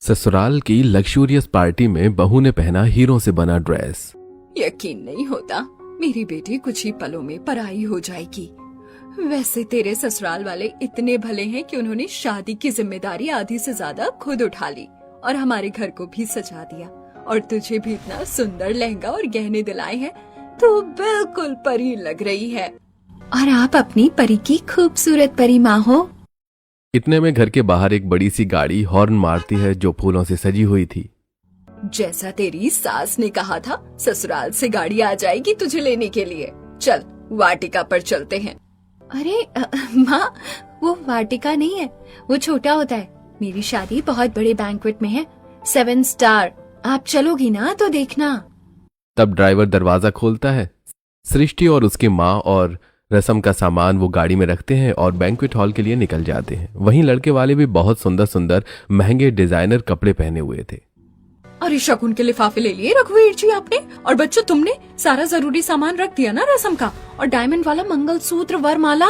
ससुराल की luxurious party में बहू ने पहना हीरो से बना ड्रेस। यकीन नहीं होता मेरी बेटी कुछ ही पलों में पराई हो जाएगी। वैसे तेरे ससुराल वाले इतने भले हैं कि उन्होंने शादी की जिम्मेदारी आधी से ज्यादा खुद उठा ली और हमारे घर को भी सजा दिया, और तुझे भी इतना सुंदर लहंगा और गहने दिलाए हैं। तो बिल्कुल परी लग रही है, और आप अपनी परी की खूबसूरत परी माँ हो। इतने में घर के बाहर एक बड़ी सी गाड़ी हॉर्न मारती है जो फूलों से सजी हुई थी। जैसा तेरी सास ने कहा था, ससुराल से गाड़ी आ जाएगी तुझे लेने के लिए। चल वाटिका पर चलते हैं। अरे माँ, वो वाटिका नहीं है, वो छोटा होता है। मेरी शादी बहुत बड़े बैंक्वेट में है, 7 स्टार। आप चलोगी ना तो देखना। तब ड्राइवर दरवाजा खोलता है। सृष्टि और उसकी माँ और रसम का सामान वो गाड़ी में रखते हैं और बैंक्वेट हॉल के लिए निकल जाते हैं। वहीं लड़के वाले भी बहुत सुंदर सुंदर महंगे डिजाइनर कपड़े पहने हुए थे। अरे शकुन के लिफाफे ले लिए रघुवीर जी आपने, और बच्चों तुमने सारा जरूरी सामान रख दिया ना रसम का, और डायमंड वाला मंगलसूत्र, वरमाला।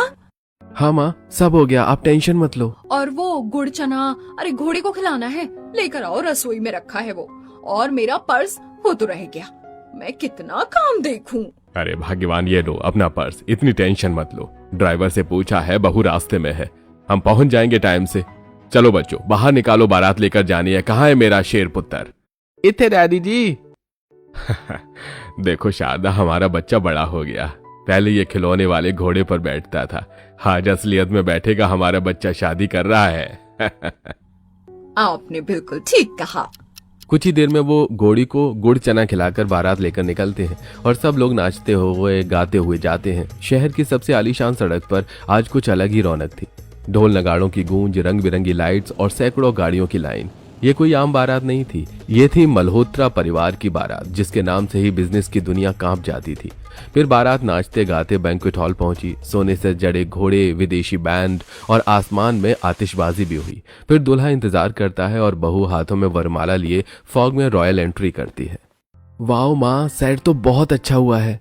हाँ माँ, सब हो गया, आप टेंशन मत लो। और वो गुड़ चना, अरे घोड़े को खिलाना है, लेकर आओ, रसोई में रखा है वो। और मेरा पर्स, वो तो रह गया। मैं कितना काम देखूं। अरे भाग्यवान, ये लो अपना पर्स, इतनी टेंशन मत लो। ड्राइवर से पूछा है, बहू रास्ते में है, हम पहुंच जाएंगे टाइम से। चलो बच्चों, बाहर निकालो, बारात लेकर जानी है। कहाँ है मेरा शेर पुत्र? इतने डैडी जी। देखो शारदा, हमारा बच्चा बड़ा हो गया। पहले ये खिलौने वाले घोड़े पर बैठता था, आज असलियत में बैठेगा। हमारा बच्चा शादी कर रहा है। आपने बिल्कुल ठीक कहा। कुछ ही देर में वो घोड़ी को गुड़ चना खिलाकर बारात लेकर निकलते हैं और सब लोग नाचते हुए गाते हुए जाते हैं। शहर की सबसे आलीशान सड़क पर आज कुछ अलग ही रौनक थी। ढोल नगाड़ों की गूंज, रंग बिरंगी लाइट्स और सैकड़ों गाड़ियों की लाइन। ये कोई आम बारात नहीं थी, ये थी मल्होत्रा परिवार की बारात, जिसके नाम से ही बिजनेस की दुनिया कांप जाती थी। फिर बारात नाचते गाते बैंक्वेट हॉल पहुंची। सोने से जड़े घोड़े, विदेशी बैंड और आसमान में आतिशबाजी भी हुई। फिर दूल्हा इंतजार करता है और बहू हाथों में वरमाला लिए फॉग में रॉयल एंट्री करती है। वाओ माँ, सेट तो बहुत अच्छा हुआ है।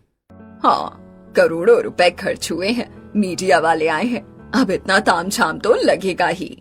हाँ, करोड़ों रुपए खर्च हुए हैं, मीडिया वाले आए हैं, अब इतना तामझाम तो लगेगा ही।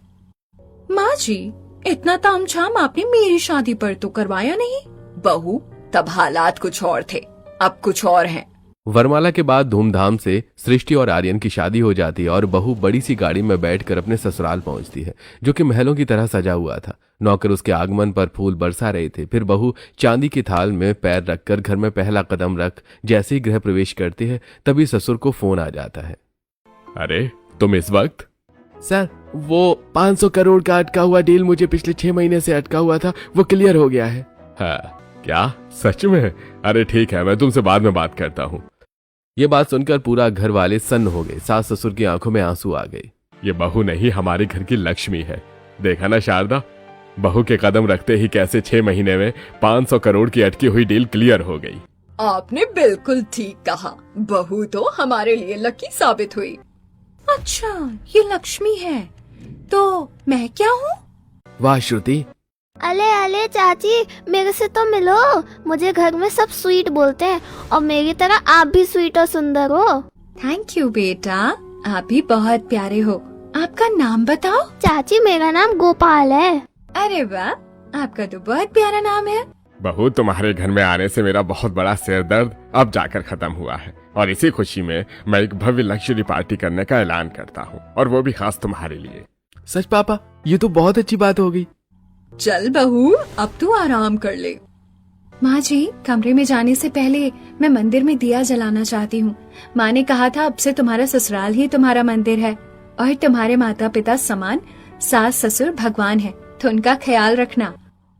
माँ जी, इतना तामझाम आपने मेरी शादी पर तो करवाया नहीं। बहू, तब हालात कुछ और थे, अब कुछ और हैं। वरमाला के बाद धूमधाम से सृष्टि और आर्यन की शादी हो जाती है और बहू बड़ी सी गाड़ी में बैठकर अपने ससुराल पहुंचती है, जो कि महलों की तरह सजा हुआ था। नौकर उसके आगमन पर फूल बरसा रहे थे। फिर बहू चांदी की थाल में पैर रखकर घर में पहला कदम रख जैसे ही गृह प्रवेश करती है, तभी ससुर को फोन आ जाता है। अरे तुम इस वक्त? सर, वो 500 करोड़ का अटका हुआ डील मुझे पिछले 6 महीने से अटका हुआ था, वो क्लियर हो गया है। हाँ, क्या सच में? अरे ठीक है, मैं तुमसे बाद में बात करता हूँ। ये बात सुनकर पूरा घर वाले सन्न हो गए। सास ससुर की आंखों में आंसू आ गए। ये बहू नहीं, हमारे घर की लक्ष्मी है। देखा ना शारदा, बहू के कदम रखते ही कैसे 6 महीने में 500 करोड़ की अटकी हुई डील क्लियर हो गई। आपने बिल्कुल ठीक कहा, बहू तो हमारे लिए लकी साबित हुई। अच्छा, ये लक्ष्मी है, तो मैं क्या हूँ? वाह श्रुति। अले अले चाची, मेरे से तो मिलो। मुझे घर में सब स्वीट बोलते हैं, और मेरी तरह आप भी स्वीट और सुंदर हो। थैंक यू बेटा, आप भी बहुत प्यारे हो। आपका नाम बताओ। चाची, मेरा नाम गोपाल है। अरे वाह, आपका तो बहुत प्यारा नाम है। बहू, तुम्हारे घर में आने से मेरा बहुत बड़ा सिर दर्द अब जाकर खत्म हुआ है, और इसी खुशी में मैं एक भव्य लग्जरी पार्टी करने का ऐलान करता हूँ, और वो भी खास तुम्हारे लिए। सच पापा, ये तो बहुत अच्छी बात होगी। चल बहू, अब तू आराम कर ले। माँ जी, कमरे में जाने से पहले मैं मंदिर में दिया जलाना चाहती हूँ। माँ ने कहा था अब से तुम्हारा ससुराल ही तुम्हारा मंदिर है, और तुम्हारे माता पिता समान सास ससुर भगवान है, तो उनका ख्याल रखना।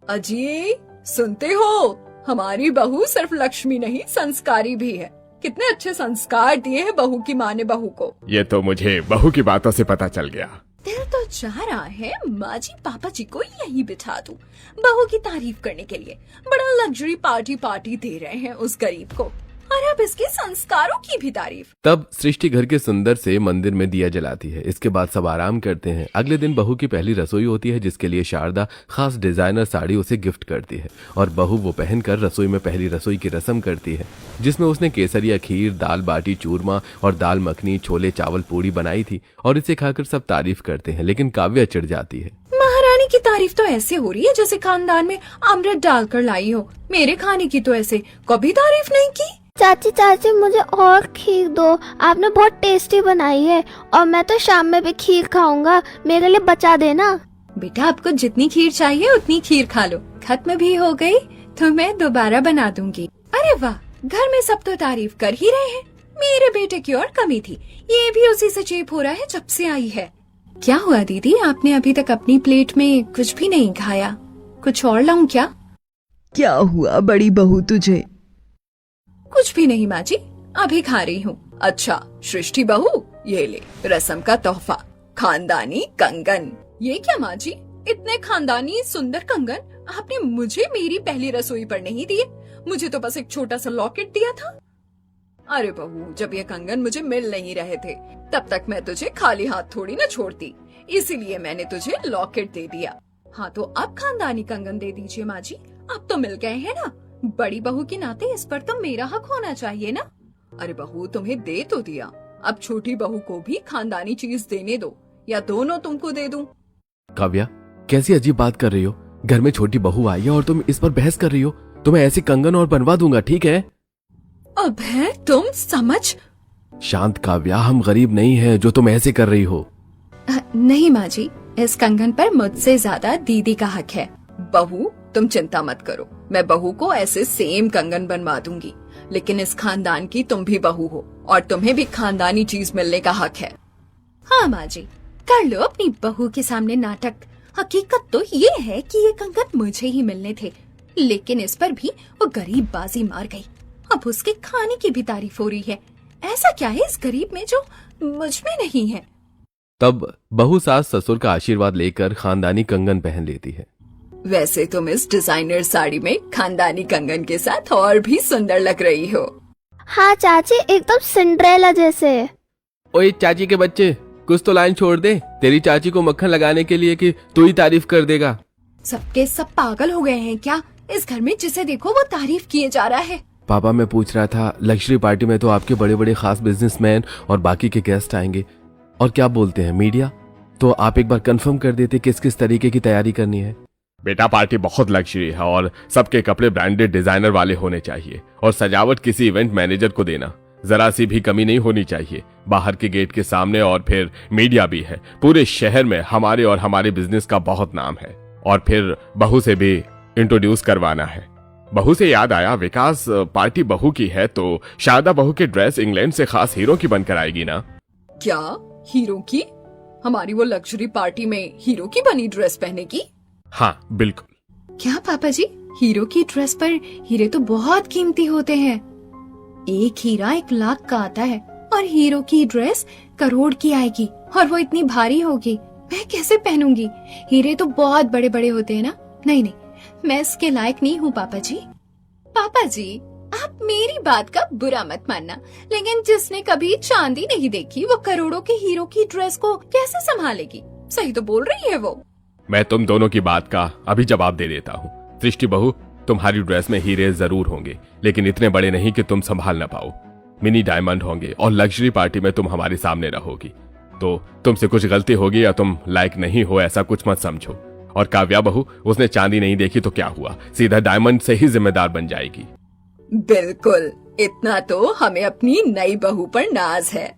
अजी, सुनते हो? हमारी बहू सिर्फ लक्ष्मी नहीं, संस्कारी भी है। कितने अच्छे संस्कार दिए हैं बहू की माँ ने बहू को। ये तो मुझे बहू की बातों से पता चल गया। दिल तो चाह रहा है माँ जी पापा जी को यही बिठा दूं, बहू की तारीफ करने के लिए। बड़ा लग्जरी पार्टी दे रहे हैं उस गरीब को, और अब इसके संस्कारों की भी तारीफ। तब सृष्टि घर के सुंदर से मंदिर में दिया जलाती है। इसके बाद सब आराम करते हैं। अगले दिन बहू की पहली रसोई होती है, जिसके लिए शारदा खास डिजाइनर साड़ी उसे गिफ्ट करती है, और बहू वो पहनकर रसोई में पहली रसोई की रस्म करती है, जिसमें उसने केसरिया खीर, दाल बाटी चूरमा और दाल मखनी, छोले चावल पूड़ी बनाई थी, और इसे खाकर सब तारीफ करते हैं। लेकिन काव्या चिढ़ जाती है। महारानी की तारीफ तो ऐसे हो रही है जैसे खानदान में अमृत डालकर लाई हो। मेरे खाने की तो ऐसे कभी तारीफ नहीं की। चाची चाची मुझे और खीर दो, आपने बहुत टेस्टी बनाई है और मैं तो शाम में भी खीर खाऊंगा, मेरे लिए बचा देना। बेटा आपको जितनी खीर चाहिए उतनी खीर खा लो, खत्म भी हो गई तो मैं दोबारा बना दूंगी। अरे वाह, घर में सब तो तारीफ कर ही रहे हैं, मेरे बेटे की और कमी थी, ये भी उसी से चेप हो रहा है जब से आई है। क्या हुआ दीदी, आपने अभी तक अपनी प्लेट में कुछ भी नहीं खाया, कुछ और लाऊं क्या? क्या हुआ बड़ी बहू तुझे? कुछ भी नहीं माँ जी, अभी खा रही हूँ। अच्छा सृष्टि बहू, ये ले रसम का तोहफा, खानदानी कंगन। ये क्या माँ जी, इतने खानदानी सुंदर कंगन आपने मुझे मेरी पहली रसोई पर नहीं दिए, मुझे तो बस एक छोटा सा लॉकेट दिया था। अरे बहू, जब ये कंगन मुझे मिल नहीं रहे थे तब तक मैं तुझे खाली हाथ थोड़ी न छोड़ती, इसीलिए मैंने तुझे लॉकेट दे दिया। हाँ तो अब खानदानी कंगन दे दीजिए माँ जी, अब तो मिल गए हैं ना, बड़ी बहू के नाते इस पर तो मेरा हक होना चाहिए ना। अरे बहू, तुम्हें दे तो दिया, अब छोटी बहू को भी खानदानी चीज देने दो, या दोनों तुमको दे दूं? काव्या, कैसी अजीब बात कर रही हो? घर में छोटी बहू आई है और तुम इस पर बहस कर रही हो। तुम्हें ऐसे कंगन और बनवा दूंगा, ठीक है? अब है तुम समझ। शांत काव्या, हम गरीब नहीं है जो तुम ऐसे कर रही हो। नहीं माँ जी, इस कंगन पर मुझसे ज्यादा दीदी का हक है। बहू तुम चिंता मत करो, मैं बहू को ऐसे सेम कंगन बनवा दूंगी, लेकिन इस खानदान की तुम भी बहू हो और तुम्हें भी खानदानी चीज मिलने का हक है। हाँ माँ जी, कर लो अपनी बहू के सामने नाटक। हकीकत तो ये है कि ये कंगन मुझे ही मिलने थे, लेकिन इस पर भी वो गरीब बाजी मार गई। अब उसके खाने की भी तारीफ हो रही है। ऐसा क्या है इस गरीब में जो मुझ में नहीं है? तब बहू सास ससुर का आशीर्वाद लेकर खानदानी कंगन पहन लेती है। वैसे तुम इस डिजाइनर साड़ी में खानदानी कंगन के साथ और भी सुंदर लग रही हो। हाँ चाची, एकदम सिंड्रेला जैसे। ओए चाची के बच्चे, कुछ तो लाइन छोड़ दे, तेरी चाची को मक्खन लगाने के लिए कि तू ही तारीफ कर देगा। सबके सब पागल हो गए हैं क्या? इस घर में जिसे देखो वो तारीफ किए जा रहा है। पापा, मैं पूछ रहा था, लग्जरी पार्टी में तो आपके बड़े बड़े खास बिजनेसमैन और बाकी के गेस्ट आएंगे, और क्या बोलते हैं मीडिया, तो आप एक बार कंफर्म कर देते किस किस तरीके की तैयारी करनी है। बेटा, पार्टी बहुत लग्जरी है और सबके कपड़े ब्रांडेड डिजाइनर वाले होने चाहिए, और सजावट किसी इवेंट मैनेजर को देना, जरा सी भी कमी नहीं होनी चाहिए। बाहर के गेट के सामने और फिर मीडिया भी है, पूरे शहर में हमारे और हमारे बिजनेस का बहुत नाम है। और फिर बहू से भी इंट्रोड्यूस करवाना है। बहू से याद आया, विकास, पार्टी बहू की है तो शारदा बहू की ड्रेस इंग्लैंड से खास हीरो की बनकर आएगी ना? क्या हीरो की? हमारी वो लग्जरी पार्टी में हीरो की बनी ड्रेस पहनेगी? हाँ बिल्कुल। क्या पापा जी, हीरो की ड्रेस पर हीरे तो बहुत कीमती होते हैं। एक हीरा 1 लाख का आता है और हीरो की ड्रेस करोड़ की आएगी, और वो इतनी भारी होगी, मैं कैसे पहनूंगी? हीरे तो बहुत बड़े बड़े होते हैं ना। नहीं नहीं, मैं इसके लायक नहीं हूँ पापा जी। पापा जी, आप मेरी बात का बुरा मत मानना, लेकिन जिसने कभी चांदी नहीं देखी वो करोड़ों के हीरो की ड्रेस को कैसे संभालेगी? सही तो बोल रही है वो। मैं तुम दोनों की बात का अभी जवाब दे देता हूँ। सृष्टि बहू, तुम्हारी ड्रेस में हीरे जरूर होंगे, लेकिन इतने बड़े नहीं कि तुम संभाल ना पाओ। मिनी डायमंड होंगे और लग्जरी पार्टी में तुम हमारे सामने रहोगी, तो तुमसे कुछ गलती होगी या तुम लायक नहीं हो ऐसा कुछ मत समझो। और काव्या बहू, उसने चांदी नहीं देखी तो क्या हुआ, सीधा डायमंड से ही जिम्मेदार बन जाएगी। बिल्कुल, इतना तो हमें अपनी नई बहू पर नाज है।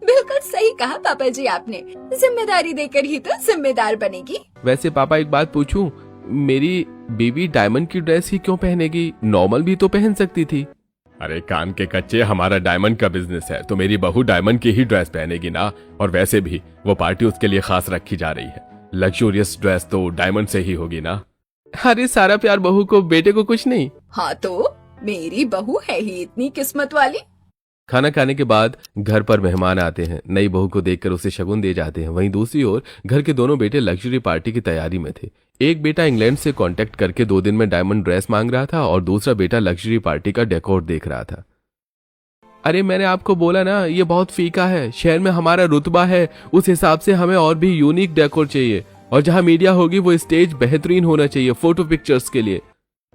बिल्कुल सही कहा पापा जी आपने, जिम्मेदारी देकर ही तो जिम्मेदार बनेगी। वैसे पापा, एक बात पूछूं, मेरी बेबी डायमंड की ड्रेस ही क्यों पहनेगी? नॉर्मल भी तो पहन सकती थी। अरे कान के कच्चे, हमारा डायमंड का बिजनेस है तो मेरी बहू डायमंड की ही ड्रेस पहनेगी ना। और वैसे भी वो पार्टी उसके लिए खास रखी जा रही है, लग्जूरियस ड्रेस तो डायमंड से ही होगी ना। अरे सारा प्यार बहू को, बेटे को कुछ नहीं। हाँ तो मेरी बहू है ही इतनी किस्मत वाली। खाना खाने के बाद घर पर मेहमान आते हैं, नई बहू को देखकर उसे शगुन दे जाते हैं। वहीं दूसरी ओर घर के दोनों बेटे लग्जरी पार्टी की तैयारी में थे। एक बेटा इंग्लैंड से कांटेक्ट करके 2 दिन में डायमंड ड्रेस मांग रहा था और दूसरा बेटा लग्जरी पार्टी का डेकोर देख रहा था। अरे मैंने आपको बोला ना, ये बहुत फीका है, शहर में हमारा रुतबा है, उस हिसाब से हमें और भी यूनिक डेकोर चाहिए, और जहां मीडिया होगी वो स्टेज बेहतरीन होना चाहिए फोटो पिक्चर्स के लिए।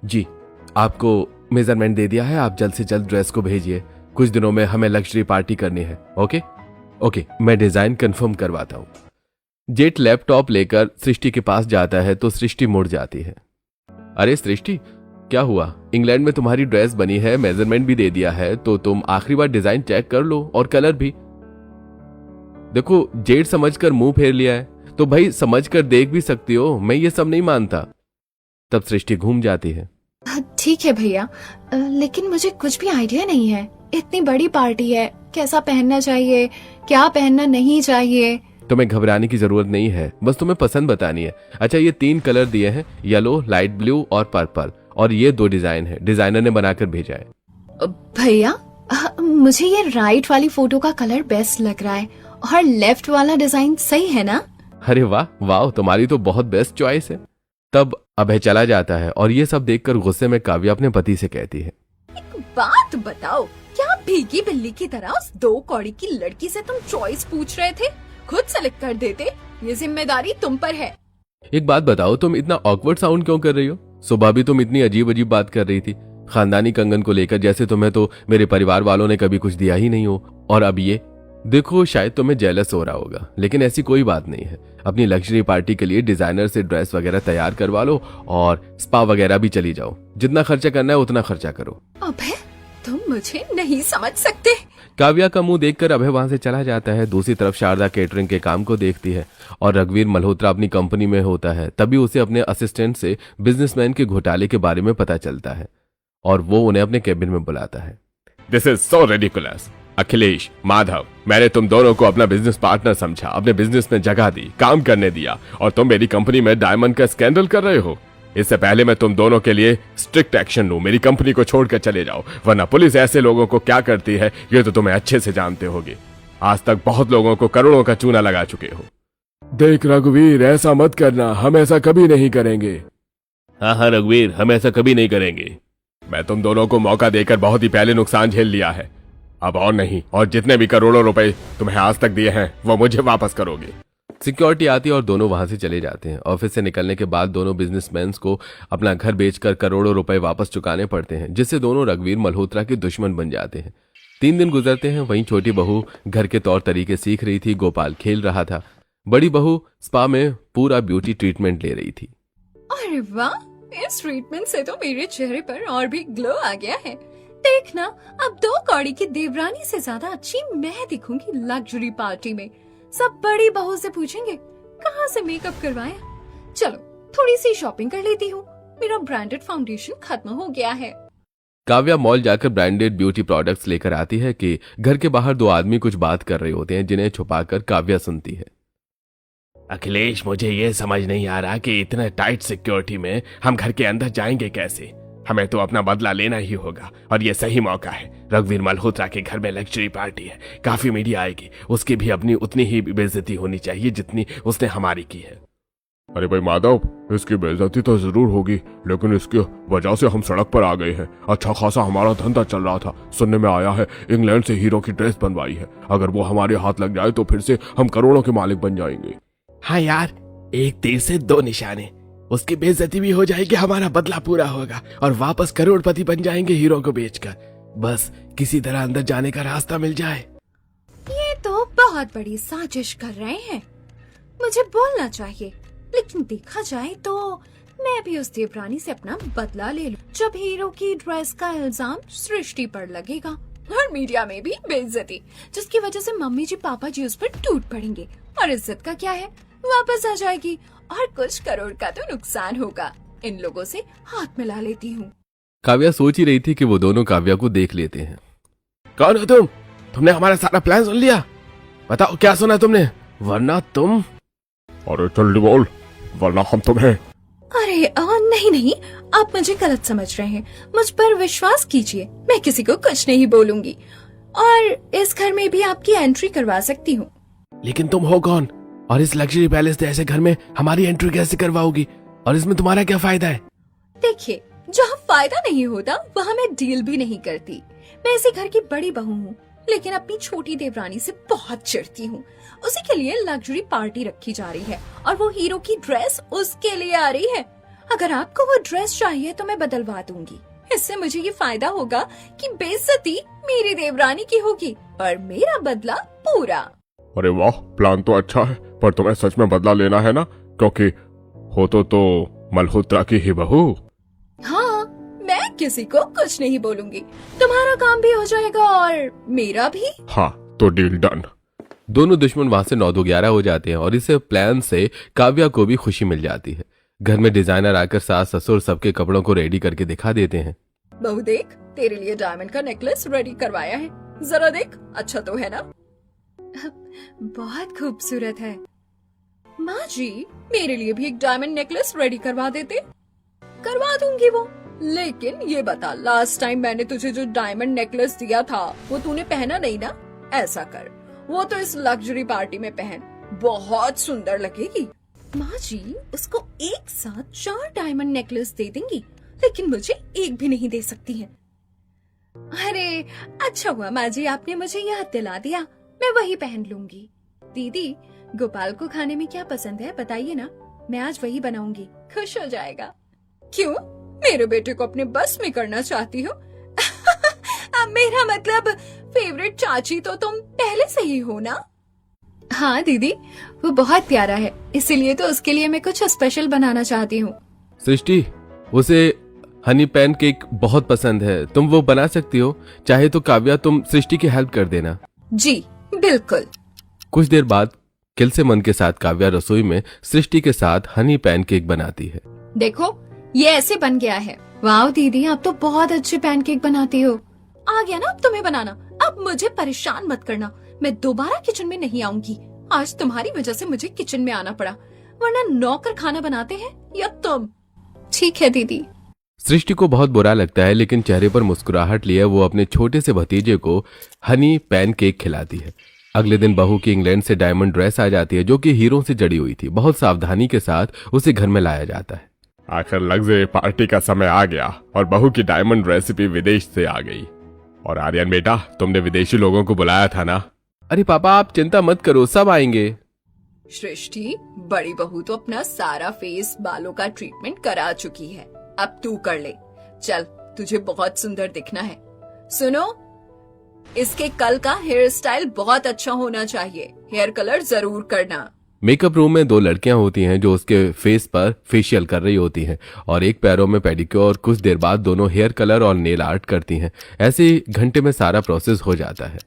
जी, आपको मेजरमेंट दे दिया है, आप जल्द से जल्द ड्रेस को भेजिए, कुछ दिनों में हमें लग्जरी पार्टी करनी है। ओके, मैं डिजाइन कंफर्म करवाता हूँ। जेठ लैपटॉप लेकर सृष्टि के पास जाता है तो सृष्टि मुड़ जाती है। अरे सृष्टि, क्या हुआ? इंग्लैंड में तुम्हारी ड्रेस बनी है, मेजरमेंट भी दे दिया है, तो तुम आखिरी बार डिजाइन चेक कर लो और कलर भी। देखो, जेठ समझकर मुंह फेर लिया है तो भाई समझकर देख भी सकती हो, मैं ये सब नहीं मानता। तब सृष्टि घूम जाती है। ठीक है भैया, लेकिन मुझे कुछ भी आइडिया नहीं है। इतनी बड़ी पार्टी है, कैसा पहनना चाहिए, क्या पहनना नहीं चाहिए। तुम्हें घबराने की जरूरत नहीं है, बस तुम्हें पसंद बतानी है। अच्छा, ये 3 कलर दिए हैं, येलो, लाइट ब्लू और पर्पल, और ये 2 डिजाइन है, डिजाइनर ने बनाकर भेजा है। भैया, मुझे ये राइट वाली फोटो का कलर बेस्ट लग रहा है और लेफ्ट वाला डिजाइन सही है ना? अरे वाह वाह, तुम्हारी तो बहुत बेस्ट चॉइस है। तब अभय चला जाता है और ये सब देखकर गुस्से में काव्या अपने पति से कहती है, एक बात बताओ, क्या भीगी बिल्ली की तरह उस 2 कौड़ी की लड़की से तुम चॉइस पूछ रहे थे? खुद सेलेक्ट कर देते, ये जिम्मेदारी तुम पर है। एक बात बताओ, तुम इतना ऑकवर्ड साउंड क्यों कर रही हो? सुबह भी तुम इतनी अजीब अजीब बात कर रही थी खानदानी कंगन को लेकर, जैसे तुम्हें तो मेरे परिवार वालों ने कभी कुछ दिया ही नहीं हो। और अब ये देखो, शायद तुम्हें जेलस हो रहा होगा, लेकिन ऐसी कोई बात नहीं है। अपनी लग्जरी पार्टी के लिए डिजाइनर से ड्रेस वगैरह तैयार करवा लो और स्पा वगैरह भी चली जाओ। जितना खर्चा करना है उतना खर्चा करो। अभय, तुम मुझे नहीं समझ सकते। काव्या का मुंह देखकर अभय वहां से चला जाता है। दूसरी तरफ शारदा केटरिंग के काम को देखती है और रघुवीर मल्होत्रा अपनी कंपनी में होता है। तभी उसे अपने असिस्टेंट से बिजनेसमैन के घोटाले के बारे में पता चलता है और वो उन्हें अपने केबिन में बुलाता है। This is so ridiculous. Akhilesh, Madhav, मैंने तुम दोनों को अपना बिजनेस पार्टनर समझा, अपने बिजनेस में जगह दी, काम करने दिया, और तुम मेरी कंपनी में डायमंड का स्कैंडल कर रहे हो। इससे पहले मैं तुम दोनों के लिए स्ट्रिक्ट एक्शन लूं, मेरी कंपनी को छोड़कर चले जाओ, वरना पुलिस ऐसे लोगों को क्या करती है ये तो तुम्हें अच्छे से जानते होगे। आज तक बहुत लोगों को करोड़ों का चूना लगा चुके हो। देख रघुवीर, ऐसा मत करना, हम ऐसा कभी नहीं करेंगे। हाँ रघुवीर, हम ऐसा कभी नहीं करेंगे। मैं तुम दोनों को मौका देकर बहुत ही पहले नुकसान झेल लिया है, अब और नहीं। और जितने भी करोड़ों रुपए तुम्हें आज तक दिए हैं वो मुझे वापस करोगे। सिक्योरिटी आती है और दोनों वहां से चले जाते हैं। ऑफिस से निकलने के बाद दोनों बिजनेसमैन को अपना घर बेचकर करोड़ों रुपए वापस चुकाने पड़ते हैं, जिससे दोनों रघुवीर मल्होत्रा के दुश्मन बन जाते हैं। 3 दिन गुजरते हैं। वहीं छोटी बहू घर के तौर तरीके सीख रही थी, गोपाल खेल रहा था, बड़ी बहू स्पा में पूरा ब्यूटी ट्रीटमेंट ले रही थी। अरे वाह, इस ट्रीटमेंट से तो मेरे चेहरे पर और भी ग्लो आ गया है। देखना, अब 2 कौड़ी की देवरानी से ज्यादा अच्छी मैं दिखूंगी लग्जरी पार्टी में। सब बड़ी बहू से पूछेंगे कहाँ से मेकअप करवाया। चलो थोड़ी सी शॉपिंग कर लेती हूँ, मेरा ब्रांडेड फाउंडेशन खत्म हो गया है। काव्या मॉल जाकर ब्रांडेड ब्यूटी प्रोडक्ट्स लेकर आती है कि घर के बाहर 2 आदमी कुछ बात कर रहे होते हैं, जिन्हें छुपाकर काव्या सुनती है। अखिलेश, मुझे ये समझ नहीं आ रहा कि इतने टाइट सिक्योरिटी में हम घर के अंदर जाएंगे कैसे। हमें तो अपना बदला लेना ही होगा और ये सही मौका है। रघुवीर मल्होत्रा के घर में लग्जरी पार्टी है, काफी मीडिया आएगी, उसकी भी अपनी उतनी ही बेइज्जती होनी चाहिए जितनी उसने हमारी की है। अरे भाई माधव, इसकी बेइज्जती तो जरूर होगी, लेकिन इसकी वजह से हम सड़क पर आ गए हैं। अच्छा खासा हमारा धंधा चल रहा था, सुनने में आया है इंग्लैंड से हीरो की ड्रेस बनवाई है। अगर वो हमारे हाथ लग जाए तो फिर से हम करोड़ों के मालिक बन जाएंगे। हाँ यार, एक तीर से 2 निशाने, उसकी बेइज्जती भी हो जाएगी, हमारा बदला पूरा होगा और वापस करोड़पति बन जाएंगे हीरो को बेचकर। बस किसी तरह अंदर जाने का रास्ता मिल जाए। ये तो बहुत बड़ी साजिश कर रहे हैं। मुझे बोलना चाहिए, लेकिन देखा जाए तो मैं भी उस देवरानी से अपना बदला ले लूं जब हीरो की ड्रेस का इल्जाम सृष्टि पर लगेगा। और मीडिया में भी बेइज्जती, जिसकी वजह से मम्मी जी पापा जी उस पर टूट पड़ेंगे। और इज्जत का क्या है, वापस आ जाएगी और कुछ करोड़ का तो नुकसान होगा। इन लोगों से हाथ मिला लेती हूँ। काव्या सोच ही रही थी कि वो दोनों काव्या को देख लेते हैं। कौन हो तुम? तुमने हमारा सारा प्लान सुन लिया? बताओ क्या सुना तुमने, वरना तुम। अरे जल्दी बोल, वरना हम तुम्हें। अरे नहीं, आप मुझे गलत समझ रहे हैं। मुझ पर विश्वास कीजिए, मैं किसी को कुछ नहीं बोलूंगी और इस घर में भी आपकी एंट्री करवा सकती हूँ। लेकिन तुम हो कौन और इस लग्जरी पैलेस जैसे घर में हमारी एंट्री कैसे करवाओगी? और इसमें तुम्हारा क्या फायदा है? देखिए, जहाँ फायदा नहीं होता वहाँ मैं डील भी नहीं करती। मैं इसी घर की बड़ी बहू हूँ, लेकिन अपनी छोटी देवरानी से बहुत चिढ़ती हूँ। उसी के लिए लग्जरी पार्टी रखी जा रही है और वो हीरो की ड्रेस उसके लिए आ रही है। अगर आपको वो ड्रेस चाहिए तो मैं बदलवा दूंगी। इससे मुझे ये फायदा होगा कि बेइज्जती मेरी देवरानी की होगी और मेरा बदला पूरा। अरे वाह, प्लान तो अच्छा है, पर तुम्हें सच में बदला लेना है ना, क्योंकि हो तो मल्होत्रा की ही बहू। हाँ, मैं किसी को कुछ नहीं बोलूंगी। तुम्हारा काम भी हो जाएगा और मेरा भी। हाँ, तो डील डन। दोनों दुश्मन वहां से 9-11 हो जाते हैं और इस प्लान से काव्या को भी खुशी मिल जाती है। घर में डिजाइनर आकर सास ससुर सबके कपड़ों को रेडी करके दिखा देते हैं। बहू देख, तेरे लिए डायमंड का नेकलेस रेडी करवाया है, जरा देख, अच्छा तो है ना? बहुत खूबसूरत है। माँ जी, मेरे लिए भी एक डायमंड नेकलेस रेडी करवा देते। करवा दूंगी वो, लेकिन ये बता, लास्ट टाइम मैंने तुझे जो डायमंड नेकलेस दिया था वो तूने पहना नहीं ना? ऐसा कर, वो तो इस लग्जरी पार्टी में पहन, बहुत सुंदर लगेगी। माँ जी, उसको एक साथ 4 डायमंड नेकलेस दे देंगी, लेकिन मुझे एक भी नहीं दे सकती है। अरे अच्छा हुआ माँ जी, आपने मुझे याद दिला दिया, मैं वही पहन लूंगी। दीदी, गोपाल को खाने में क्या पसंद है बताइए ना, मैं आज वही बनाऊंगी, खुश हो जाएगा। क्यों, मेरे बेटे को अपने बस में करना चाहती हो? मेरा मतलब फेवरेट चाची तो तुम पहले से ही हो ना? हाँ दीदी, वो बहुत प्यारा है, इसीलिए तो उसके लिए मैं कुछ स्पेशल बनाना चाहती हूँ। सृष्टि, उसे हनी पैन केक बहुत पसंद है, तुम वो बना सकती हो। चाहे तो काव्या तुम सृष्टि की हेल्प कर देना। जी बिल्कुल। कुछ देर बाद किल से मन के साथ काव्या रसोई में सृष्टि के साथ हनी पैन केक बनाती है। देखो, ये ऐसे बन गया है। वाह दीदी, आप तो बहुत अच्छे पैनकेक बनाती हो। आ गया ना अब तुम्हें बनाना, अब मुझे परेशान मत करना, मैं दोबारा किचन में नहीं आऊंगी। आज तुम्हारी वजह से मुझे किचन में आना पड़ा, वरना नौकर खाना बनाते हैं या तुम। ठीक है दीदी। सृष्टि को बहुत बुरा लगता है, लेकिन चेहरे पर मुस्कुराहट लिए वो अपने छोटे से भतीजे को हनी पैन केक खिलाती है। अगले दिन बहू की इंग्लैंड से डायमंड ड्रेस आ जाती है, जो कि हीरों से जड़ी हुई थी। बहुत सावधानी के साथ उसे घर में लाया जाता है। आखिर लग्जरी पार्टी का समय आ गया और बहू की डायमंड रेसिपी विदेश से आ गई। और आर्यन बेटा, तुमने विदेशी लोगों को बुलाया था ना? अरे पापा, आप चिंता मत करो, सब आएंगे। सृष्टि, बड़ी बहू तो अपना सारा फेस बालों का ट्रीटमेंट करा चुकी है, अब तू कर ले। चल, तुझे बहुत सुंदर दिखना है। सुनो, इसके कल का हेयर स्टाइल बहुत अच्छा होना चाहिए, हेयर कलर जरूर करना। मेकअप रूम में 2 लड़कियां होती हैं जो उसके फेस पर फेशियल कर रही होती हैं और एक पैरों में पेडिक्योर। कुछ देर बाद दोनों हेयर कलर और नेल आर्ट करती हैं। ऐसे ही घंटे में सारा प्रोसेस हो जाता है।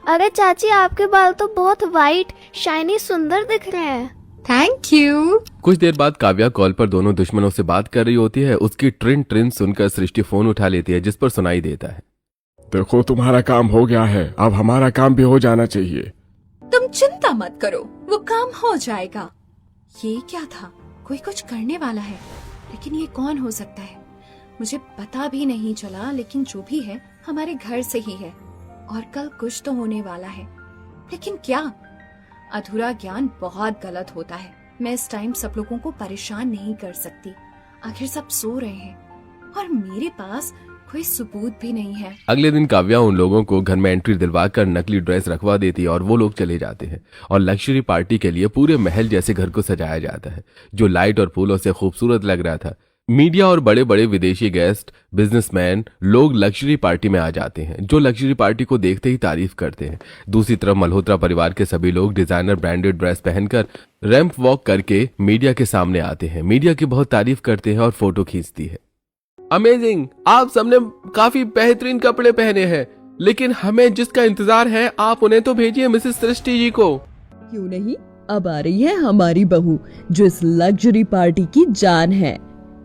अरे चाची, आपके बाल तो बहुत वाइट शाइनी सुंदर दिख रहे हैं। Thank you. कुछ देर बाद काव्या कॉल पर दोनों दुश्मनों से बात कर रही होती है। उसकी ट्रिन ट्रिन सुनकर सृष्टि फोन उठा लेती है, जिस पर सुनाई देता है, देखो, तुम्हारा काम हो गया है, अब हमारा काम भी हो जाना चाहिए। तुम चिंता मत करो, वो काम हो जाएगा। ये क्या था, कोई कुछ करने वाला है, लेकिन ये कौन हो सकता है? मुझे पता भी नहीं चला, लेकिन जो भी है हमारे घर से ही है और कल कुछ तो होने वाला है, लेकिन क्या? अधूरा ज्ञान बहुत गलत होता है। मैं इस टाइम सब लोगों को परेशान नहीं कर सकती, आखिर सब सो रहे हैं और मेरे पास कोई सबूत भी नहीं है। अगले दिन काव्या उन लोगों को घर में एंट्री दिलवाकर नकली ड्रेस रखवा देती है और वो लोग चले जाते हैं और लग्जरी पार्टी के लिए पूरे महल जैसे घर को सजाया जाता है, जो लाइट और फूलों से खूबसूरत लग रहा था। मीडिया और बड़े बड़े विदेशी गेस्ट, बिजनेसमैन लोग लग्जरी पार्टी में आ जाते हैं, जो लग्जरी पार्टी को देखते ही तारीफ करते हैं। दूसरी तरफ मल्होत्रा परिवार के सभी लोग डिजाइनर ब्रांडेड ड्रेस पहनकर रैंप वॉक करके मीडिया के सामने आते हैं। मीडिया की बहुत तारीफ करते हैं और फोटो खींचती है। अमेजिंग, आप सबने काफी बेहतरीन कपड़े पहने हैं, लेकिन हमें जिसका इंतजार है आप उन्हें तो भेजिए मिसेस सृष्टि जी को। क्यों नहीं, अब आ रही है हमारी बहू, जो इस लग्जरी पार्टी की जान है।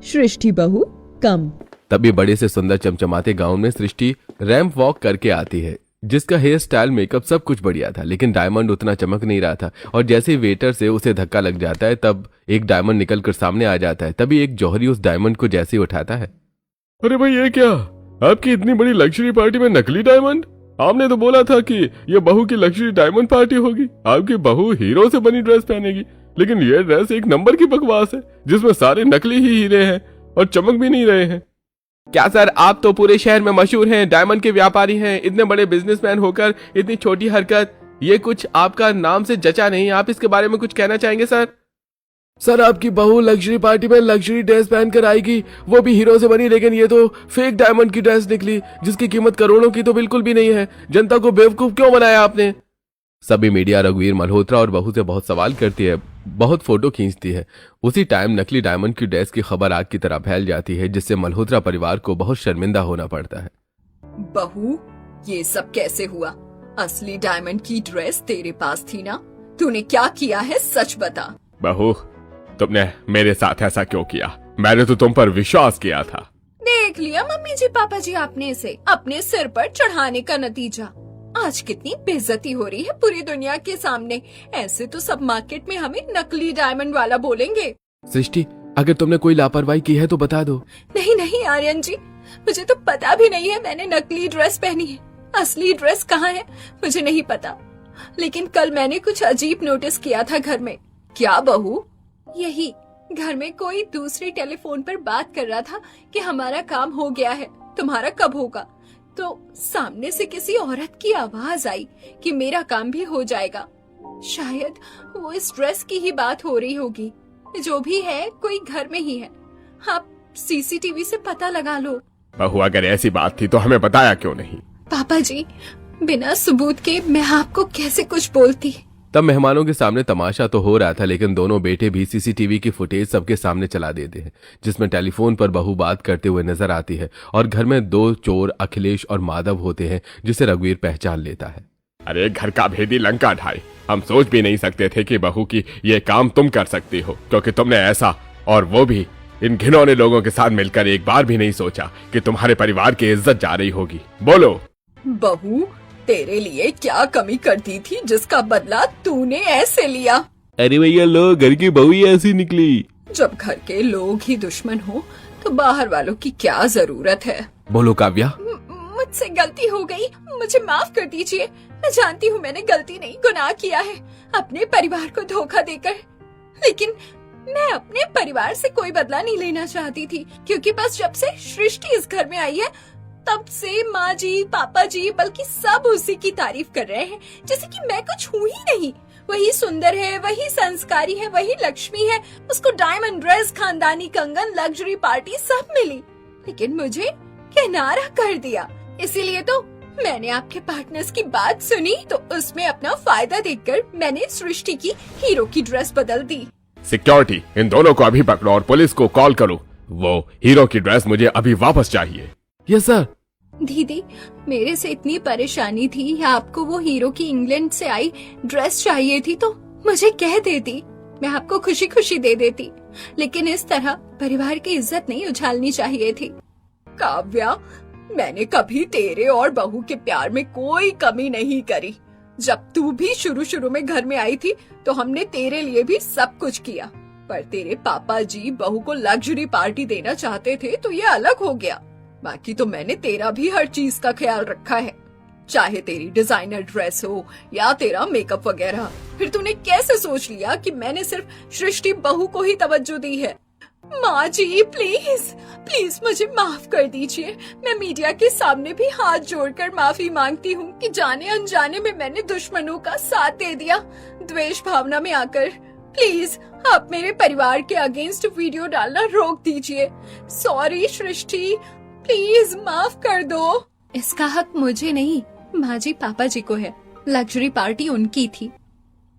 सृष्टि बहू, कम। तभी बड़े से सुंदर चमचमाते गाउन में सृष्टि रैंप वॉक करके आती है, जिसका हेयर स्टाइल मेकअप सब कुछ बढ़िया था, लेकिन डायमंड उतना चमक नहीं रहा था। और जैसे ही वेटर से उसे धक्का लग जाता है, तब एक डायमंड निकलकर सामने आ जाता है। तभी एक जौहरी उस डायमंड को जैसे ही उठाता है। अरे भाई, ये क्या? आपकी इतनी बड़ी लग्जरी पार्टी में नकली डायमंड? आपने तो बोला था कि ये बहू की लग्जरी डायमंड पार्टी होगी, आपकी बहू हीरो से बनी ड्रेस पहनेगी, लेकिन ये ड्रेस एक नंबर की बकवास है, जिसमें सारे नकली ही हीरे हैं और चमक भी नहीं रहे हैं। क्या सर, आप तो पूरे शहर में मशहूर हैं, डायमंड के व्यापारी हैं, इतने बड़े बिजनेसमैन होकर इतनी छोटी हरकत, ये कुछ आपका नाम से जचा नहीं। आप इसके बारे में कुछ कहना चाहेंगे सर? सर, आपकी बहू लग्जरी पार्टी में लग्जरी ड्रेस पहनकर आएगी, वो भी हीरो से बनी, लेकिन ये तो फेक डायमंड की ड्रेस निकली, जिसकी कीमत करोड़ों की तो बिल्कुल भी नहीं है। जनता को बेवकूफ क्यों बनाया आपने? सभी मीडिया रघुवीर मल्होत्रा और बहू से बहुत सवाल करती है, बहुत फोटो खींचती है। उसी टाइम नकली डायमंड की ड्रेस की खबर आग की तरह फैल जाती है, जिससे मल्होत्रा परिवार को बहुत शर्मिंदा होना पड़ता है। बहू, ये सब कैसे हुआ? असली डायमंड की ड्रेस तेरे पास थी ना? तूने क्या किया है, सच बता। बहू, तुमने मेरे साथ ऐसा क्यों किया? मैंने तो तुम पर विश्वास किया था। देख लिया मम्मी जी पापा जी आपने इसे अपने सिर पर चढ़ाने का नतीजा। आज कितनी बेइज्जती हो रही है पूरी दुनिया के सामने। ऐसे तो सब मार्केट में हमें नकली डायमंड वाला बोलेंगे। सृष्टि, अगर तुमने कोई लापरवाही की है तो बता दो। नहीं नहीं आर्यन जी, मुझे तो पता भी नहीं है मैंने नकली ड्रेस पहनी है। असली ड्रेस कहाँ है मुझे नहीं पता, लेकिन कल मैंने कुछ अजीब नोटिस किया था घर में। क्या बहू? यही, घर में कोई दूसरी टेलीफोन पर बात कर रहा था कि हमारा काम हो गया है, तुम्हारा कब होगा। तो सामने से किसी औरत की आवाज आई कि मेरा काम भी हो जाएगा। शायद वो इस ड्रेस की ही बात हो रही होगी। जो भी है कोई घर में ही है, आप सीसीटीवी से पता लगा लो। बहू, अगर ऐसी बात थी तो हमें बताया क्यों नहीं? पापा जी, बिना सबूत के मैं आपको कैसे कुछ बोलती। तब मेहमानों के सामने तमाशा तो हो रहा था, लेकिन दोनों बेटे भी सीसीटीवी की फुटेज सबके सामने चला देते हैं, जिसमें टेलीफोन पर बहू बात करते हुए नजर आती है और घर में दो चोर अखिलेश और माधव होते हैं, जिसे रघुवीर पहचान लेता है। अरे घर का भेदी लंका ढाई, हम सोच भी नहीं सकते थे कि बहू की ये काम तुम कर सकती हो, क्योंकि तुमने ऐसा, और वो भी इन घिनौने लोगों के साथ मिलकर, एक बार भी नहीं सोचा कि तुम्हारे परिवार की इज्जत जा रही होगी। बोलो। बहू, तेरे लिए क्या कमी कर दी थी जिसका बदला तूने ऐसे लिया? अरे भैया लो, घर की बहू ही ऐसी निकली। जब घर के लोग ही दुश्मन हो तो बाहर वालों की क्या जरूरत है? बोलो काव्या। मुझसे गलती हो गई, मुझे माफ कर दीजिए। मैं जानती हूँ मैंने गलती नहीं, गुनाह किया है अपने परिवार को धोखा देकर, लेकिन मैं अपने परिवार से कोई बदला नहीं लेना चाहती थी, क्योंकि बस जब से सृष्टि इस घर में आई है तब से माँ जी पापा जी बल्कि सब उसी की तारीफ कर रहे हैं, जैसे कि मैं कुछ हूँ ही नहीं। वही सुंदर है, वही संस्कारी है, वही लक्ष्मी है। उसको डायमंड ड्रेस, खानदानी कंगन, लग्जरी पार्टी सब मिली, लेकिन मुझे किनारा कर दिया। इसीलिए तो मैंने आपके पार्टनर्स की बात सुनी, तो उसमें अपना फायदा देखकर मैंने सृष्टि की हीरो की ड्रेस बदल दी। सिक्योरिटी, इन दोनों को अभी पकड़ो और पुलिस को कॉल करो। वो हीरो की ड्रेस मुझे अभी वापस चाहिए। Yes sir. दीदी, मेरे से इतनी परेशानी थी या आपको वो हीरो की इंग्लैंड से आई ड्रेस चाहिए थी तो मुझे कह देती, मैं आपको खुशी खुशी दे देती, लेकिन इस तरह परिवार की इज्जत नहीं उछालनी चाहिए थी। काव्या, मैंने कभी तेरे और बहू के प्यार में कोई कमी नहीं करी। जब तू भी शुरू में घर में आई थी तो हमने तेरे लिए भी सब कुछ किया, पर तेरे पापा जी बहू को लग्जरी पार्टी देना चाहते थे तो ये अलग हो गया। बाकी तो मैंने तेरा भी हर चीज का ख्याल रखा है, चाहे तेरी डिजाइनर ड्रेस हो या तेरा मेकअप वगैरह। फिर तूने कैसे सोच लिया कि मैंने सिर्फ सृष्टि बहू को ही तवज्जो दी है? माँ जी प्लीज प्लीज मुझे माफ कर दीजिए। मैं मीडिया के सामने भी हाथ जोड़कर माफी मांगती हूँ कि जाने अनजाने में मैंने दुश्मनों का साथ दे दिया, द्वेष भावना में आकर। प्लीज आप मेरे परिवार के अगेंस्ट वीडियो डालना रोक दीजिए। सॉरी सृष्टि, प्लीज माफ कर दो। इसका हक मुझे नहीं, माँ जी पापा जी को है। लग्जरी पार्टी उनकी थी।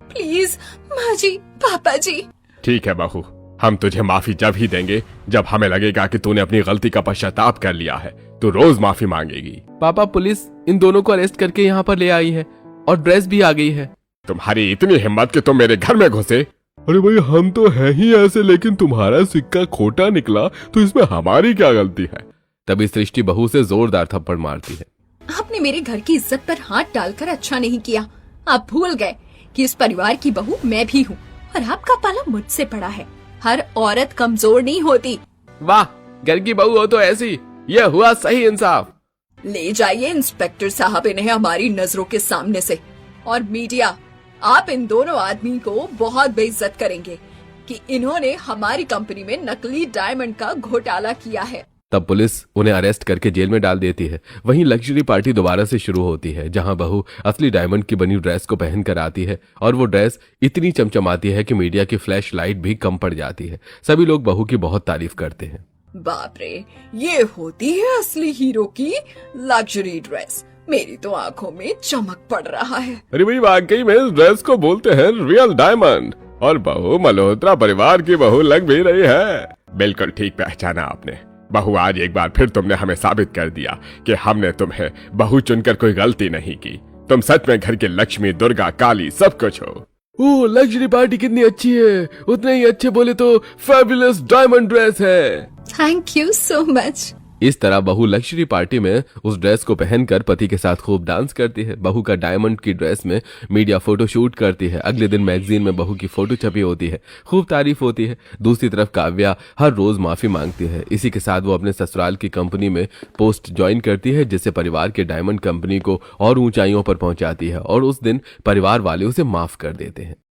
प्लीज माँ जी पापा जी। ठीक है बहू, हम तुझे माफी जब ही देंगे जब हमें लगेगा कि तूने अपनी गलती का पश्चाताप कर लिया है। तू रोज माफी मांगेगी। पापा, पुलिस इन दोनों को अरेस्ट करके यहाँ पर ले आई है और ड्रेस भी आ गई है। तुम्हारी इतनी हिम्मत कि तुम मेरे घर में घुसे? अरे भाई, हम तो है ही ऐसे, लेकिन तुम्हारा सिक्का खोटा निकला तो इसमें हमारी क्या गलती है? तभी सृष्टि बहू से जोरदार थप्पड़ मारती है। आपने मेरे घर की इज्जत पर हाथ डालकर अच्छा नहीं किया। आप भूल गए कि इस परिवार की बहू मैं भी हूँ और आपका पाला मुझसे पड़ा है। हर औरत कमजोर नहीं होती। वाह, घर की बहू हो तो ऐसी, ये हुआ सही इंसाफ। ले जाइए इंस्पेक्टर साहब इन्हें हमारी नजरों के सामने से। और मीडिया, आप इन दोनों आदमी को बहुत बेइज्जत करेंगे कि इन्होंने हमारी कंपनी में नकली डायमंड का घोटाला किया है। तब पुलिस उन्हें अरेस्ट करके जेल में डाल देती है। वहीं लग्जरी पार्टी दोबारा से शुरू होती है, जहां बहू असली डायमंड की बनी ड्रेस को पहन कर आती है और वो ड्रेस इतनी चमचमाती है कि मीडिया की फ्लैश लाइट भी कम पड़ जाती है। सभी लोग बहू की बहुत तारीफ करते हैं। बाप रे, ये होती है असली हीरो की लग्जरी ड्रेस। मेरी तो आंखों में चमक पड़ रहा है। अरे भाई वाकई में इस ड्रेस को बोलते हैं रियल डायमंड, और बहू मल्होत्रा परिवार की बहू लग भी रही है। बिल्कुल ठीक पहचाना आपने बहू, आज एक बार फिर तुमने हमें साबित कर दिया कि हमने तुम्हें बहू चुनकर कोई गलती नहीं की। तुम सच में घर की लक्ष्मी, दुर्गा, काली सब कुछ हो। ओह, लग्जरी पार्टी कितनी अच्छी है, उतने ही अच्छे बोले तो फैबुलस डायमंड ड्रेस है। Thank you so much. इस तरह बहू लग्जरी पार्टी में उस ड्रेस को पहनकर पति के साथ खूब डांस करती है। बहू का डायमंड की ड्रेस में मीडिया फोटो शूट करती है। अगले दिन मैगजीन में बहू की फोटो छपी होती है, खूब तारीफ होती है। दूसरी तरफ काव्या हर रोज माफी मांगती है। इसी के साथ वो अपने ससुराल की कंपनी में पोस्ट ज्वाइन करती है, जिससे परिवार के डायमंड कंपनी को और ऊंचाइयों पर पहुंचाती है, और उस दिन परिवार वाले उसे माफ कर देते हैं।